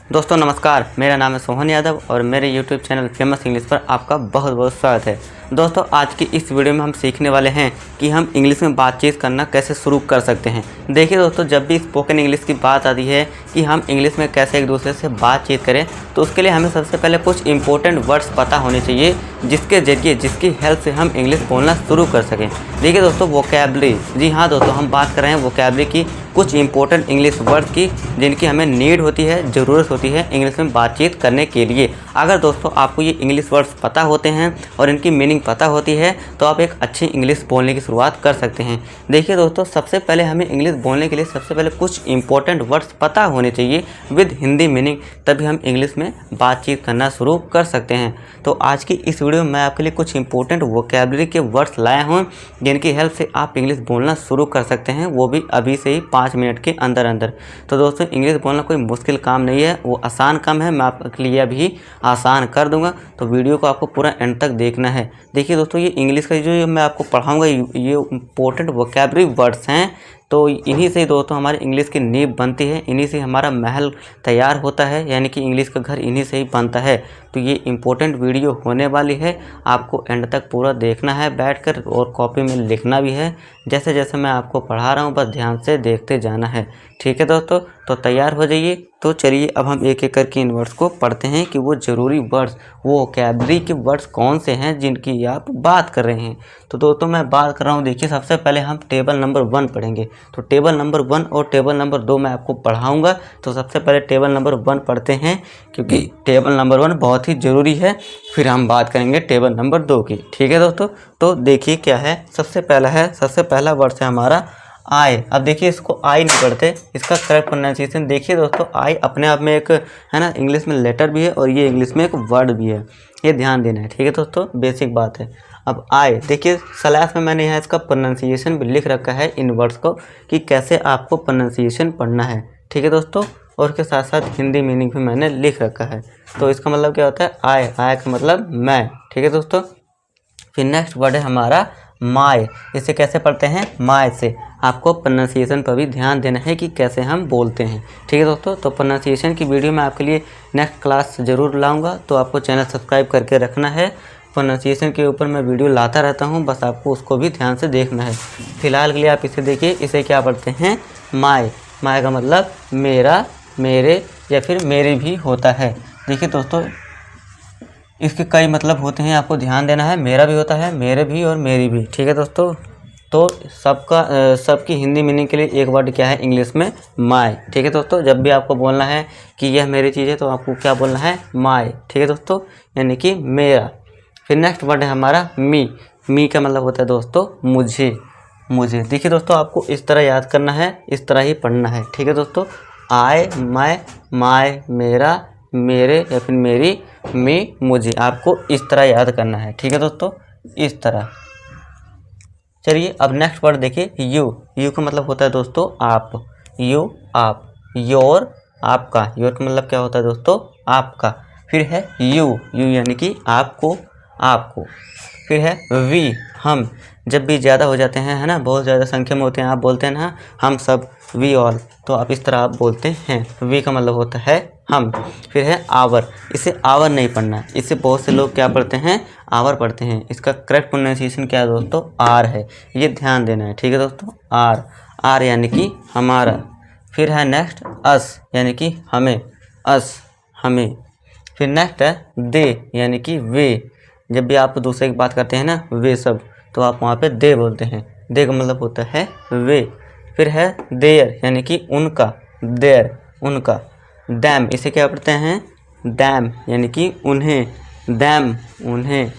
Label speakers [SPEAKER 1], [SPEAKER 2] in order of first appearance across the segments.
[SPEAKER 1] दोस्तों नमस्कार, मेरा नाम है सोहन यादव और मेरे YouTube चैनल फेमस इंग्लिश पर आपका बहुत बहुत स्वागत है। दोस्तों आज की इस वीडियो में हम सीखने वाले हैं कि हम इंग्लिश में बातचीत करना कैसे शुरू कर सकते हैं। देखिए दोस्तों, जब भी स्पोकन इंग्लिश की बात आती है कि हम इंग्लिश में कैसे एक दूसरे से बातचीत करें, तो उसके लिए हमें सबसे पहले कुछ इंपॉर्टेंट वर्ड्स पता होने चाहिए जिसके ज़रिए जिसकी हेल्प से हम इंग्लिश बोलना शुरू कर सकें। देखिए दोस्तों, वोकैबुलरी, जी हाँ दोस्तों, हम बात कर रहे हैं वोकैबुलरी की, कुछ इंपॉर्टेंट इंग्लिश वर्ड्स की जिनकी हमें नीड होती है, ज़रूरत होती है इंग्लिश में बातचीत करने के लिए। अगर दोस्तों आपको ये इंग्लिश वर्ड्स पता होते हैं और इनकी मीनिंग पता होती है तो आप एक अच्छी इंग्लिश बोलने की शुरुआत कर सकते हैं। देखिए दोस्तों, सबसे पहले हमें इंग्लिश बोलने के लिए सबसे पहले कुछ इंपॉर्टेंट वर्ड्स पता होने चाहिए विद हिंदी मीनिंग, तभी हम इंग्लिश में बातचीत करना शुरू कर सकते हैं। तो आज की इस वीडियो में मैं आपके लिए कुछ इंपॉर्टेंट वोकैबुलरी के वर्ड्स लाया हूँ जिनकी हेल्प से आप इंग्लिश बोलना शुरू कर सकते हैं, वो भी अभी से ही 5 मिनट के अंदर अंदर। तो दोस्तों, इंग्लिश बोलना कोई मुश्किल काम नहीं है, वो आसान काम है। मैं आपके लिए अभी आसान कर दूंगा, तो वीडियो को आपको पूरा एंड तक देखना है। देखिए दोस्तों, ये इंग्लिश का जो मैं आपको पढ़ाऊंगा ये इंपॉर्टेंट वोकैबुलरी वर्ड्स हैं, तो इन्हीं से दोस्तों हमारी इंग्लिश की नींव बनती है, इन्हीं से हमारा महल तैयार होता है, यानी कि इंग्लिश का घर इन्हीं से ही बनता है। तो ये इंपॉर्टेंट वीडियो होने वाली है, आपको एंड तक पूरा देखना है बैठकर और कॉपी में लिखना भी है। जैसे जैसे मैं आपको पढ़ा रहा हूँ बस ध्यान से देखते जाना है। ठीक है दोस्तों, तो तैयार हो जाइए। तो चलिए अब हम एक एक करके इन वर्ड्स को पढ़ते हैं कि वो ज़रूरी वर्ड्स, वो वोकैबुलरी के वर्ड्स कौन से हैं जिनकी आप बात कर रहे हैं। तो दोस्तों मैं बात कर रहा हूँ, देखिए सबसे पहले हम टेबल नंबर 1 पढ़ेंगे। तो टेबल नंबर 1 और टेबल नंबर 2 मैं आपको पढ़ाऊँगा। तो सबसे पहले टेबल नंबर 1 पढ़ते हैं क्योंकि टेबल नंबर 1 बहुत ही ज़रूरी है, फिर हम बात करेंगे टेबल नंबर 2 की। ठीक है दोस्तों, तो देखिए क्या है। सबसे पहला वर्ड है हमारा आई। अब देखिए इसको आई नहीं पढ़ते, इसका करेक्ट प्रोनाउंसिएशन देखिए दोस्तों, आई अपने आप में एक है ना, इंग्लिश में लेटर भी है और ये इंग्लिश में एक वर्ड भी है, ये ध्यान देना है। ठीक है दोस्तों, बेसिक बात है। अब आई देखिए स्लैश में मैंने यहाँ इसका प्रोनाउंसिएशन भी लिख रखा है इन वर्ड्स को कि कैसे आपको प्रोनाउंसिएशन पढ़ना है। ठीक है दोस्तों, और उसके साथ साथ हिंदी मीनिंग भी मैंने लिख रखा है। तो इसका मतलब क्या होता है, आई, आई का मतलब मैं। ठीक है दोस्तों, फिर नेक्स्ट वर्ड है हमारा माय। इसे कैसे पढ़ते हैं, माय से। आपको प्रोनाउंसिएशन पर भी ध्यान देना है कि कैसे हम बोलते हैं। ठीक है दोस्तों, तो प्रोनाउंसिएशन की वीडियो मैं आपके लिए नेक्स्ट क्लास ज़रूर लाऊंगा, तो आपको चैनल सब्सक्राइब करके रखना है। प्रोनाउंसिएशन के ऊपर मैं वीडियो लाता रहता हूं, बस आपको उसको भी ध्यान से देखना है। फिलहाल के लिए आप इसे देखिए, इसे क्या पढ़ते हैं, माय। माय का मतलब मेरा, मेरे या फिर मेरे भी होता है। देखिए दोस्तों, इसके कई मतलब होते हैं, आपको ध्यान देना है। मेरा भी होता है, मेरे भी और मेरी भी। ठीक है दोस्तों, तो सबकी हिंदी मीनिंग के लिए एक वर्ड क्या है इंग्लिश में, माय। ठीक है दोस्तों, जब भी आपको बोलना है कि यह मेरी चीज़ है तो आपको क्या बोलना है, माय। ठीक है दोस्तों, यानी कि मेरा। फिर नेक्स्ट वर्ड है हमारा मी। मी का मतलब होता है दोस्तों मुझे, मुझे। देखिए दोस्तों, आपको इस तरह याद करना है, इस तरह ही पढ़ना है। ठीक है दोस्तों, आई, मैं, माय, मेरा, मेरे या फिर मेरी, मी, मुझे, आपको इस तरह याद करना है। ठीक है दोस्तों, इस तरह। चलिए अब नेक्स्ट वर्ड देखिए, यू। यू का मतलब होता है दोस्तों आप, यू, आप। योर, आपका। योर का मतलब क्या होता है दोस्तों, आपका। फिर है यू, यू यानी कि आपको, आपको। फिर है वी, हम। जब भी ज़्यादा हो जाते हैं, है ना, बहुत ज़्यादा संख्या में होते हैं, आप बोलते हैं ना हम सब, वी ऑल, तो आप इस तरह आप बोलते हैं। वी का मतलब होता है हम। फिर है आवर। इसे आवर नहीं पढ़ना, इसे बहुत से लोग क्या पढ़ते हैं, आवर पढ़ते हैं। इसका करेक्ट प्रोनाउंसिएशन क्या है दोस्तों, आर है, ये ध्यान देना है। ठीक है दोस्तों, आर, आर यानी कि हमारा। फिर है नेक्स्ट अस, यानी कि हमें, अस, हमें। फिर नेक्स्ट है दे, यानी कि वे। जब भी आप दूसरे की बात करते हैं ना, वे सब, तो आप वहाँ पे दे बोलते हैं। दे का मतलब होता है वे। फिर है देयर, यानी कि उनका, देयर, उनका। दैम, इसे क्या पढ़ते हैं, दैम, यानी कि उन्हें, दैम, उन्हें।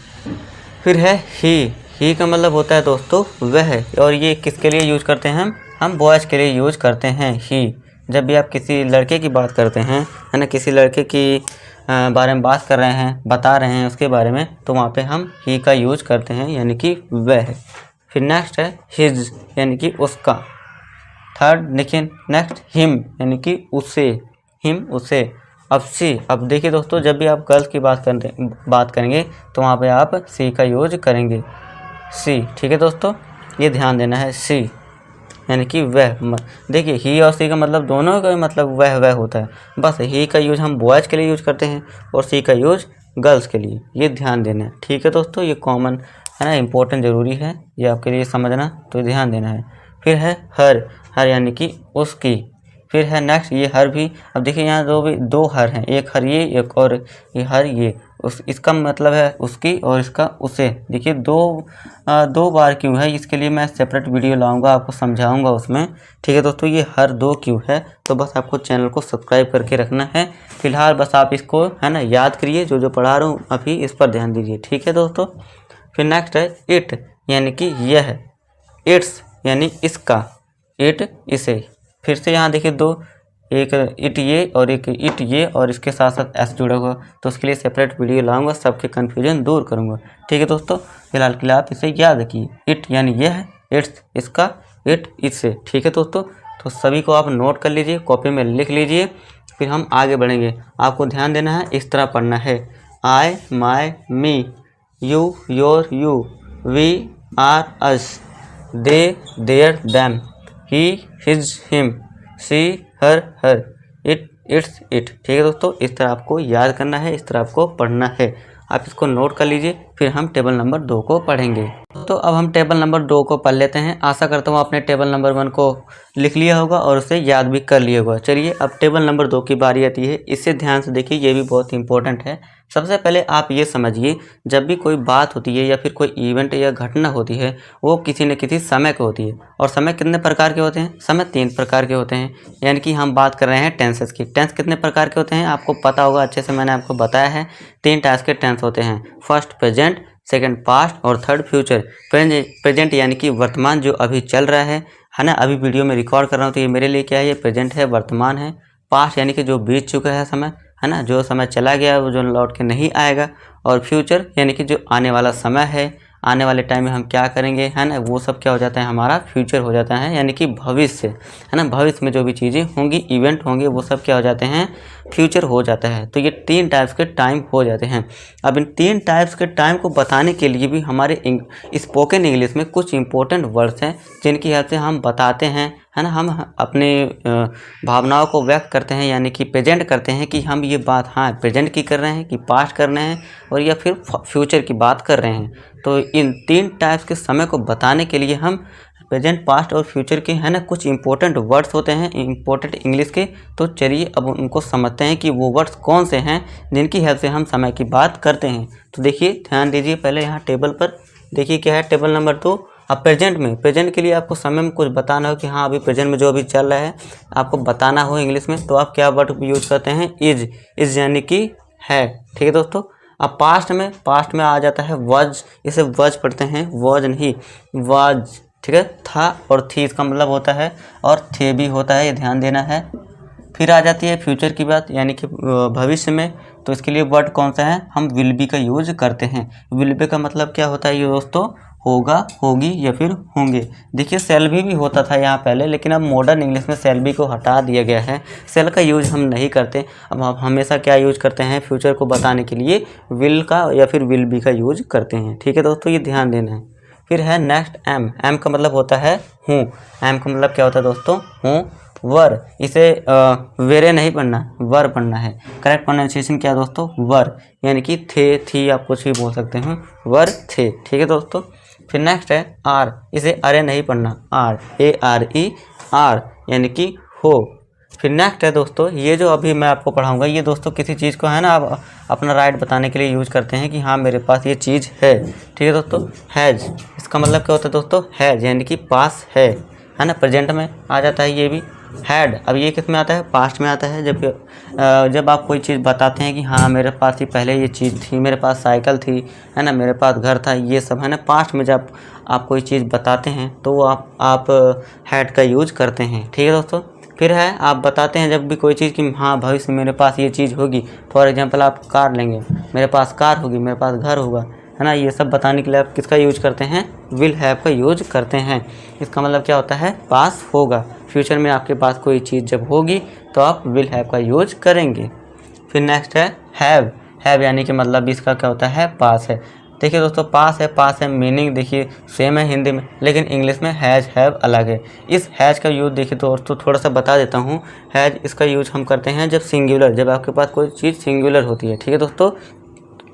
[SPEAKER 1] फिर है ही का मतलब होता है दोस्तों वह, और ये किसके लिए यूज करते हैं हम बॉयज़ के लिए यूज करते हैं ही। जब भी आप किसी लड़के की बात करते हैं, है ना, किसी लड़के की बारे में बात कर रहे हैं, बता रहे हैं उसके बारे में, तो वहाँ पे हम ही का यूज करते हैं, यानी कि वह। फिर नेक्स्ट है हिज, यानी कि उसका। थर्ड देखिए नेक्स्ट हिम, यानी कि उसे, हिम, उसे। अब सी। अब देखिए दोस्तों, जब भी आप गर्ल्स की बात करेंगे तो वहाँ पे आप सी का यूज करेंगे, सी। ठीक है दोस्तों, ये ध्यान देना है, सी। यानी कि वह। देखिए ही और सी का मतलब दोनों का मतलब वह होता है। बस ही का यूज हम बॉयज़ के लिए यूज करते हैं और सी का यूज गर्ल्स के लिए, ये ध्यान देना है। ठीक है दोस्तों, ये कॉमन है ना, इम्पोर्टेंट ज़रूरी है ये आपके लिए समझना, तो ध्यान देना है। फिर है हर, हर यानी कि उसकी। फिर है नेक्स्ट ये हर भी। अब देखिए यहाँ दो हर हैं, एक हर ये, एक और ये हर ये। इसका मतलब है उसकी और इसका उसे। देखिए दो बार क्यों है, इसके लिए मैं सेपरेट वीडियो लाऊंगा, आपको समझाऊंगा उसमें। ठीक है दोस्तों, ये हर दो क्यों है, तो बस आपको चैनल को सब्सक्राइब करके रखना है। फिलहाल बस आप इसको है ना याद करिए, जो पढ़ा रहा हूँ अभी इस पर ध्यान दीजिए। ठीक है दोस्तों, फिर नेक्स्ट है इट यानी कि यह, इट्स यानी इसका, इट इसे। फिर से यहाँ देखिए दो, एक इट ये और एक इट ये और इसके साथ साथ एस जुड़ा हुआ, तो उसके लिए सेपरेट वीडियो लाऊंगा, सबके कन्फ्यूजन दूर करूंगा। ठीक है दोस्तों, फिलहाल के लिए आप इसे याद रखिए, इट यानी यह, इट्स इसका, इट इससे। ठीक है दोस्तों, तो सभी को आप नोट कर लीजिए, कॉपी में लिख लीजिए, फिर हम आगे बढ़ेंगे। आपको ध्यान देना है, इस तरह पढ़ना है। I, my, me, you, your, you, we, are, us, they, their, them, he, his, him, she, her, her, it, its, it. ठीक है दोस्तों, इस तरह आपको याद करना है, इस तरह आपको पढ़ना है। आप इसको नोट कर लीजिए, फिर हम टेबल नंबर 2 को पढ़ेंगे। तो अब हम टेबल नंबर 2 को पढ़ लेते हैं। आशा करता हूँ आपने टेबल नंबर 1 को लिख लिया होगा और उसे याद भी कर लिया होगा। चलिए अब टेबल नंबर 2 की बारी आती है, इसे ध्यान से देखिए, ये भी बहुत इंपॉर्टेंट है। सबसे पहले आप ये समझिए, जब भी कोई बात होती है या फिर कोई इवेंट या घटना होती है, वो किसी न किसी समय को होती है। और समय कितने प्रकार के होते हैं? समय 3 प्रकार के होते हैं। यानी कि हम बात कर रहे हैं टेंसेस की। टेंस कितने प्रकार के होते हैं आपको पता होगा, अच्छे से मैंने आपको बताया है। 3 टाइप्स के टेंस होते हैं, फर्स्ट प्रेजेंट, सेकंड पास्ट और थर्ड फ्यूचर। प्रेजेंट यानी कि वर्तमान, जो अभी चल रहा है ना, अभी वीडियो में रिकॉर्ड कर रहा हूँ तो ये मेरे लिए क्या है, ये प्रेजेंट है, वर्तमान है। पास्ट यानी कि जो बीत चुका है समय, है ना, जो समय चला गया वो जो लौट के नहीं आएगा। और फ्यूचर यानी कि जो आने वाला समय है, आने वाले टाइम में हम क्या करेंगे, है ना, वो सब क्या हो जाता है, हमारा फ्यूचर हो जाता है, यानी कि भविष्य, है ना, भविष्य में जो भी चीज़ें होंगी, इवेंट होंगे, वो सब क्या हो जाते हैं, फ्यूचर हो जाता है। तो ये 3 टाइप्स के टाइम हो जाते हैं। अब इन 3 टाइप्स के टाइम को बताने के लिए भी हमारे स्पोकन इंग्लिश में कुछ इंपॉर्टेंट वर्ड्स हैं, जिनकी हेल्प से हम बताते हैं, है ना, हम अपने भावनाओं को व्यक्त करते हैं, यानी कि प्रेजेंट करते हैं कि हम ये बात हाँ प्रेजेंट की कर रहे हैं, कि पास्ट कर रहे हैं, और या फिर फ्यूचर की बात कर रहे हैं। तो इन 3 टाइप्स के समय को बताने के लिए हम प्रेजेंट, पास्ट और फ्यूचर के, है ना, कुछ इंपॉर्टेंट वर्ड्स होते हैं इंपॉर्टेंट इंग्लिश के। तो चलिए अब उनको समझते हैं कि वो वर्ड्स कौन से हैं जिनकी हेल्प से हम समय की बात करते हैं। तो देखिए ध्यान दीजिए, पहले यहाँ टेबल पर देखिए क्या है, टेबल नंबर 2। अब प्रेजेंट में, प्रेजेंट के लिए आपको समय में कुछ बताना हो कि हाँ अभी प्रेजेंट में जो अभी चल रहा है आपको बताना हो इंग्लिश में, तो आप क्या वर्ड यूज़ करते हैं, इज यानी कि है। ठीक है दोस्तों, अब पास्ट में आ जाता है वज, इसे वज पढ़ते हैं, वज नहीं वज। ठीक है, था और थी इसका मतलब होता है, और थे भी होता है, ये ध्यान देना है। फिर आ जाती है फ्यूचर की बात, यानी कि भविष्य में, तो इसके लिए वर्ड कौन सा है, हम विल बी का यूज करते हैं। विल बी का मतलब क्या होता है ये दोस्तों, होगा, होगी या फिर होंगे। देखिए सेल भी होता था यहाँ पहले, लेकिन अब मॉडर्न इंग्लिश में सेल बी को हटा दिया गया है, सेल का यूज हम नहीं करते। अब हम हमेशा क्या यूज करते हैं, फ्यूचर को बताने के लिए विल का या फिर विल बी का यूज करते हैं। ठीक है दोस्तों, ये ध्यान देना है। फिर है नेक्स्ट एम, एम का मतलब होता है हूँ। एम का मतलब क्या होता है दोस्तों, हूँ। वर, इसे वेरे नहीं पढ़ना, वर पढ़ना है। करेक्ट प्रोनाउंसिएशन क्या है दोस्तों, वर, यानी कि थे, थी, आप कुछ भी बोल सकते हैं, वर थे। ठीक है दोस्तों, फिर नेक्स्ट है आर, इसे अरे नहीं पढ़ना, आर, ARE, आर यानी कि हो। फिर नेक्स्ट है दोस्तों, ये जो अभी मैं आपको पढ़ाऊंगा, ये दोस्तों किसी चीज़ को, है ना, आप अपना राइट बताने के लिए यूज करते हैं कि हाँ मेरे पास ये चीज़ है। ठीक है दोस्तों, हैज़, इसका मतलब क्या होता है दोस्तों, हैज़ यानी कि पास है ना, प्रेजेंट में आ जाता है ये भी। हैड, अब ये किस में आता है, पास्ट में आता है। जब आप कोई चीज़ बताते हैं कि हाँ मेरे पास ये पहले ये चीज़ थी, मेरे पास साइकिल थी, है ना, मेरे पास घर था, ये सब, है ना, पास्ट में जब आप कोई चीज़ बताते हैं तो आप हैड का यूज करते हैं। ठीक है दोस्तों, फिर है आप बताते हैं जब भी कोई चीज़ कि हाँ भविष्य में मेरे पास ये चीज़ होगी। फॉर एग्जांपल आप कार लेंगे, मेरे पास कार होगी, मेरे पास घर होगा, है ना, ये सब बताने के लिए आप किसका यूज करते हैं, विल हैव का यूज करते हैं। इसका मतलब क्या होता है, पास होगा। फ्यूचर में आपके पास कोई चीज़ जब होगी तो आप विल हैव का यूज करेंगे। फिर नेक्स्ट है हैव, हैव यानी कि मतलब इसका क्या होता है, पास है। देखिए दोस्तों, पास है मीनिंग देखिए सेम है हिंदी में, लेकिन इंग्लिश में हैज़ हैव अलग है। इस हैज़ का यूज़ देखिए दोस्तों थोड़ा सा बता देता हूँ। हैज़ इसका यूज़ हम करते हैं जब सिंगुलर, जब आपके पास कोई चीज़ सिंगुलर होती है, ठीक है दोस्तों।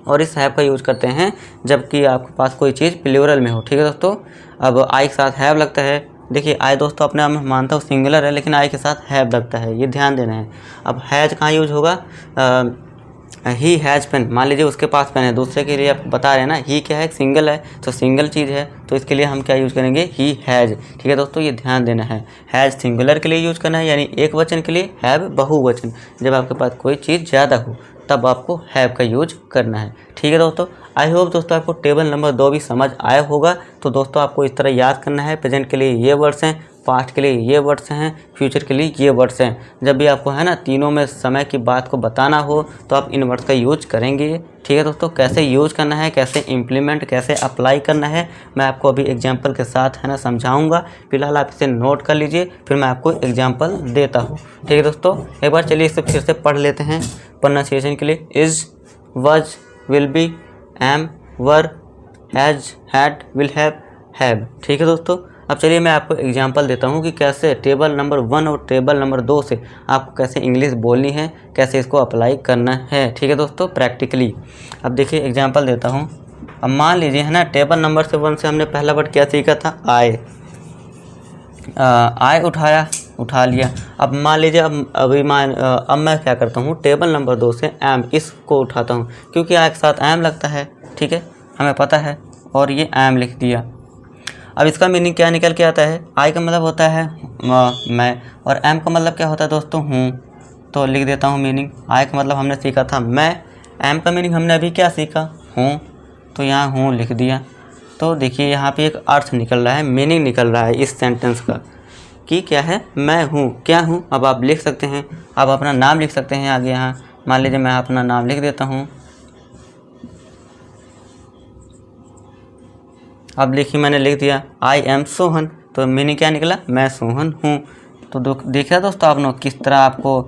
[SPEAKER 1] और इस हैव का यूज़ करते हैं जबकि आपके पास कोई चीज़ प्लूरल में हो, ठीक है दोस्तों। अब आई के साथ हैव लगता है। देखिए आई दोस्तों अपने आप में मानता हूँ सिंगुलर है, लेकिन आई के साथ हैव लगता है, ये ध्यान देना है। अब हैज़ कहाँ यूज होगा? ही हैज़ पेन, मान लीजिए उसके पास पेन है, दूसरे के लिए आप बता रहे हैं ना, ही क्या है? सिंगल है, तो सिंगल चीज़ है, तो इसके लिए हम क्या यूज़ करेंगे? ही हैज़, ठीक है दोस्तों, ये ध्यान देना है। हैज़ सिंगुलर के लिए यूज़ करना है, यानी एक वचन के लिए। हैव बहुवचन, जब आपके पास कोई चीज़ ज़्यादा हो तब आपको हैव का यूज करना है, ठीक है दोस्तों। आई होप दोस्तों आपको टेबल नंबर 2 भी समझ आया होगा। तो दोस्तों आपको इस तरह याद करना है, प्रेजेंट के लिए ये वर्ड्स हैं, पास्ट के लिए ये वर्ड्स हैं, फ्यूचर के लिए ये वर्ड्स हैं। जब भी आपको है ना तीनों में समय की बात को बताना हो तो आप इन वर्ड्स का यूज करेंगे, ठीक है दोस्तों। कैसे यूज करना है, कैसे इम्प्लीमेंट, कैसे अप्लाई करना है, मैं आपको अभी एग्जाम्पल के साथ है ना समझाऊंगा। फिलहाल आप इसे नोट कर लीजिए, फिर मैं आपको एग्जाम्पल देता हूँ, ठीक है दोस्तों। एक बार चलिए इसे फिर से पढ़ लेते हैं प्रोनाउंसिएशन के लिए। Is, was, will be, am, were, has, had, will have, ठीक है दोस्तों। अब चलिए मैं आपको एग्जांपल देता हूँ कि कैसे टेबल नंबर 1 और टेबल नंबर 2 से आपको कैसे इंग्लिश बोलनी है, कैसे इसको अप्लाई करना है, ठीक है दोस्तों, प्रैक्टिकली। अब देखिए एग्जांपल देता हूँ। अब मान लीजिए है ना टेबल नंबर 1 से हमने पहला वर्ड क्या सीखा था? आए। आए उठा लिया। अब मान लीजिए अब मैं क्या करता हूँ, टेबल नंबर 2 से एम, इसको उठाता हूँ, क्योंकि आई के साथ एम लगता है, ठीक है, हमें पता है, और ये एम लिख दिया। अब इसका मीनिंग क्या निकल के आता है? आई का मतलब होता है मैं, और एम का मतलब क्या होता है दोस्तों? हूँ। तो लिख देता हूँ मीनिंग। आई का मतलब हमने सीखा था मैं, एम का मीनिंग हमने अभी क्या सीखा? हूँ, तो यहाँ हूँ लिख दिया। तो देखिए यहाँ पे एक अर्थ निकल रहा है, मीनिंग निकल रहा है इस सेंटेंस का, कि क्या है? मैं हूँ, क्या हूँ? अब आप लिख सकते हैं, आप अपना नाम लिख सकते हैं आगे। यहाँ मान लीजिए मैं अपना नाम लिख देता हूँ। अब देखिए मैंने लिख दिया आई एम सोहन, तो मीनिंग क्या निकला? मैं सोहन हूँ। तो देखा दोस्तों आपने किस तरह आपको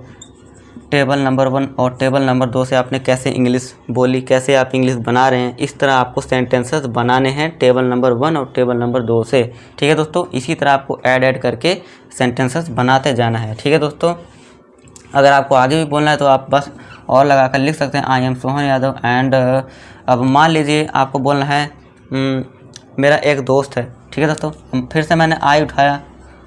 [SPEAKER 1] टेबल नंबर 1 और टेबल नंबर 2 से आपने कैसे इंग्लिश बोली, कैसे आप इंग्लिश बना रहे हैं। इस तरह आपको सेंटेंसेस बनाने हैं टेबल नंबर 1 और टेबल नंबर 2 से, ठीक है दोस्तों। इसी तरह आपको ऐड करके सेंटेंसेस बनाते जाना है, ठीक है दोस्तों। अगर आपको आगे भी बोलना है तो आप बस और लगा कर लिख सकते हैं I am Sohan Yadav and. अब मान लीजिए आपको बोलना है मेरा एक दोस्त है, ठीक है दोस्तों। फिर से मैंने आई उठाया।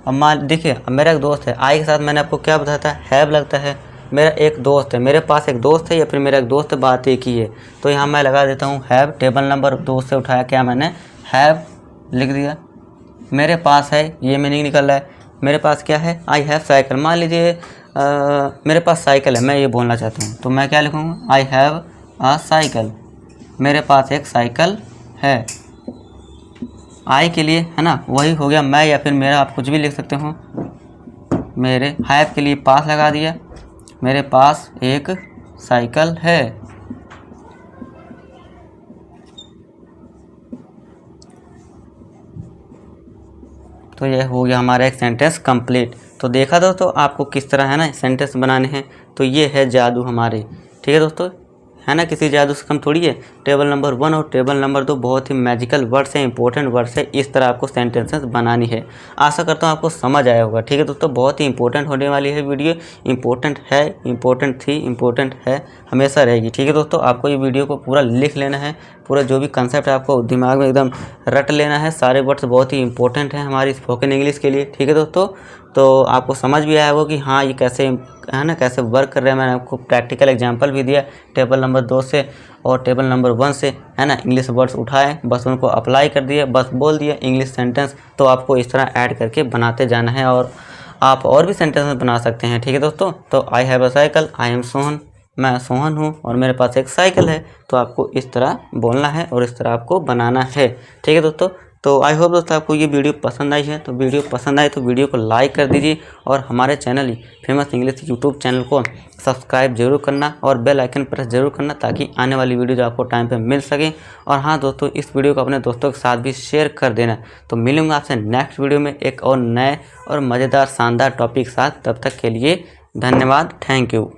[SPEAKER 1] अब मान देखिए अब मेरा एक दोस्त है, आई के साथ मैंने आपको क्या बताया था? हैव लगता है। मेरा एक दोस्त है, मेरे पास एक दोस्त है, या फिर मेरा एक दोस्त बात एक ही है, तो यहाँ मैं लगा देता हूँ हैव। टेबल नंबर 2 से उठाया क्या मैंने? हैव लिख दिया। मेरे पास है, ये मीनिंग निकल रहा है। मेरे पास क्या है? I have cycle. मान लीजिए मेरे पास साइकिल है, मैं ये बोलना चाहता हूँ, तो मैं क्या लिखूँगा? आई हैव अ साइकिल, मेरे पास एक साइकिल है। आई के लिए है ना वही हो गया मैं, या फिर मेरा, आप कुछ भी लिख सकते हो। मेरे हैव के लिए पास लगा दिया, मेरे पास एक साइकिल है। तो यह हो गया हमारा एक सेंटेंस कंप्लीट। तो देखा दोस्तों आपको किस तरह है ना सेंटेंस बनाने हैं। तो ये है जादू हमारे, ठीक है दोस्तों, है ना, किसी जादू से कम थोड़ी है। टेबल नंबर 1 और टेबल नंबर 2 बहुत ही मैजिकल वर्ड्स हैं, इंपॉर्टेंट वर्ड्स है। इस तरह आपको सेंटेंसेस बनानी है। आशा करता हूँ आपको समझ आया होगा, ठीक है दोस्तों। बहुत ही इंपॉर्टेंट होने वाली है वीडियो, इंपॉर्टेंट है, इंपॉर्टेंट थी, इंपॉर्टेंट है, हमेशा रहेगी, ठीक है दोस्तों। आपको ये वीडियो को पूरा लिख लेना है, पूरा जो भी कंसेप्ट है आपको दिमाग में एकदम रट लेना है। सारे वर्ड्स बहुत ही इंपॉर्टेंट हैं हमारी स्पोकन इंग्लिश के लिए, ठीक है दोस्तों। तो आपको समझ भी आया होगा कि हाँ ये कैसे है ना कैसे वर्क कर रहे हैं। मैंने आपको प्रैक्टिकल एग्जांपल भी दिया टेबल नंबर 2 से और टेबल नंबर 1 से, है ना। इंग्लिश वर्ड्स उठाए, बस उनको अप्लाई कर दिए, बस बोल दिया इंग्लिश सेंटेंस। तो आपको इस तरह ऐड करके बनाते जाना है, और आप और भी सेंटेंस बना सकते हैं, ठीक है दोस्तों। तो I have a cycle, I am Sohan, मैं सोहन हूँ और मेरे पास एक साइकिल है। तो आपको इस तरह बोलना है और इस तरह आपको बनाना है, ठीक है दोस्तों। तो आई होप दोस्तों आपको ये वीडियो पसंद आई है। तो वीडियो पसंद आए तो वीडियो को लाइक कर दीजिए, और हमारे channel famous English YouTube channel को सब्सक्राइब जरूर करना और बेल आइकन प्रेस जरूर करना, ताकि आने वाली वीडियो आपको टाइम पे मिल सके। और हाँ दोस्तों, इस वीडियो को अपने दोस्तों के साथ भी शेयर कर देना। तो मिलूंगा आपसे नेक्स्ट वीडियो में एक और नए और मज़ेदार शानदार टॉपिक के साथ। तब तक के लिए धन्यवाद, थैंक यू।